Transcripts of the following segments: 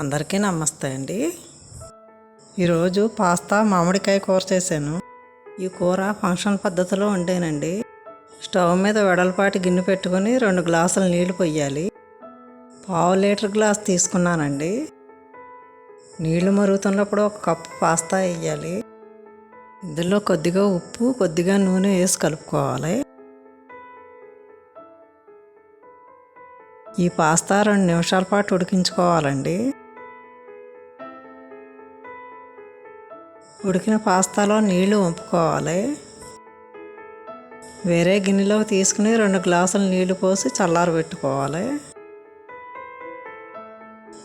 అందరికీ నమస్తే అండి. ఈరోజు పాస్తా మామిడికాయ కూర చేశాను. ఈ కూర ఫంక్షన్ పద్ధతిలో వండానండి. స్టవ్ మీద వెడల్పాటి గిన్నె పెట్టుకొని 2 గ్లాసుల నీళ్లు పోయాలి. 1/2 లీటర్ గ్లాస్ తీసుకున్నానండి. నీళ్లు మరుగుతున్నప్పుడు 1 కప్పు పాస్తా వేయాలి. ఇందులో కొద్దిగా ఉప్పు, కొద్దిగా నూనె వేసి కలుపుకోవాలి. ఈ పాస్తా 2 నిమిషాల పాటు ఉడికించుకోవాలండి. ఉడికిన పాస్తాలో నీళ్లు వంపుకోవాలి. వేరే గిన్నెలో తీసుకుని 2 గ్లాసుల నీళ్లు పోసి చల్లారబెట్టుకోవాలి.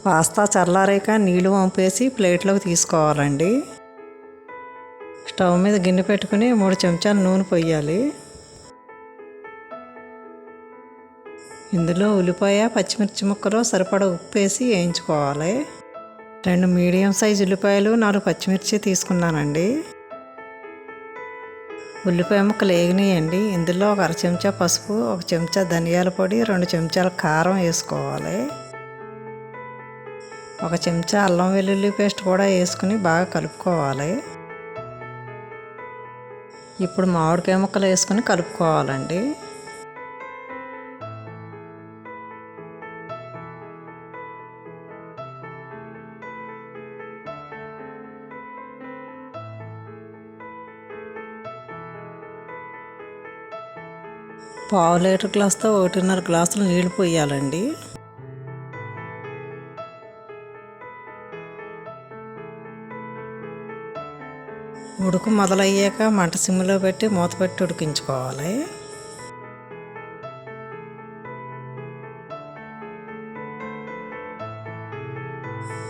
పాస్తా చల్లారాక నీళ్లు వంపేసి ప్లేట్లోకి తీసుకోవాలండి. స్టవ్ మీద గిన్నె పెట్టుకుని 3 చెంచాల నూనె పోయాలి. ఇందులో ఉల్లిపాయ, పచ్చిమిర్చి ముక్కలు సరిపడా ఉప్పు వేసి వేయించుకోవాలి. 2 మీడియం సైజు ఉల్లిపాయలు, 4 పచ్చిమిర్చి తీసుకున్నానండి. ఉల్లిపాయ ముక్కలు వేగనియండి. ఇందులో 1/2 చెంచా పసుపు, 1 చెంచా ధనియాల పొడి, 2 చెంచాల కారం వేసుకోవాలి. 1 చెంచా అల్లం వెల్లుల్లి పేస్ట్ కూడా వేసుకుని బాగా కలుపుకోవాలి. ఇప్పుడు మామిడికాయ ముక్కలు వేసుకుని కలుపుకోవాలండి. పావు లీటర్ గ్లాస్తో 1.5 గ్లాసులు నీళ్లు పోయాలండి. ఉడుకు మొదలయ్యాక మంట సిమ్లో పెట్టి మూత పెట్టి ఉడికించుకోవాలి.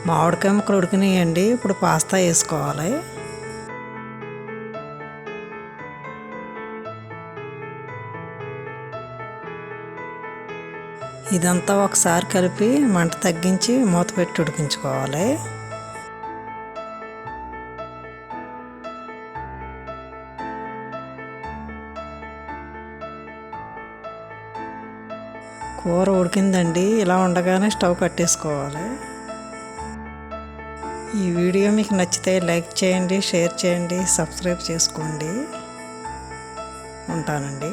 మామిడికాయ ముక్కలు ఉడికినాయండి. ఇప్పుడు పాస్తా వేసుకోవాలి. ఇదంతా ఒకసారి కలిపి మంట తగ్గించి మూత పెట్టి ఉడికించుకోవాలి. కూర ఉడికిందండి. ఇలా ఉండగానే స్టవ్ కట్టేసుకోవాలి. ఈ వీడియో మీకు నచ్చితే లైక్ చేయండి, షేర్ చేయండి, సబ్స్క్రైబ్ చేసుకోండి. ఉంటానండి.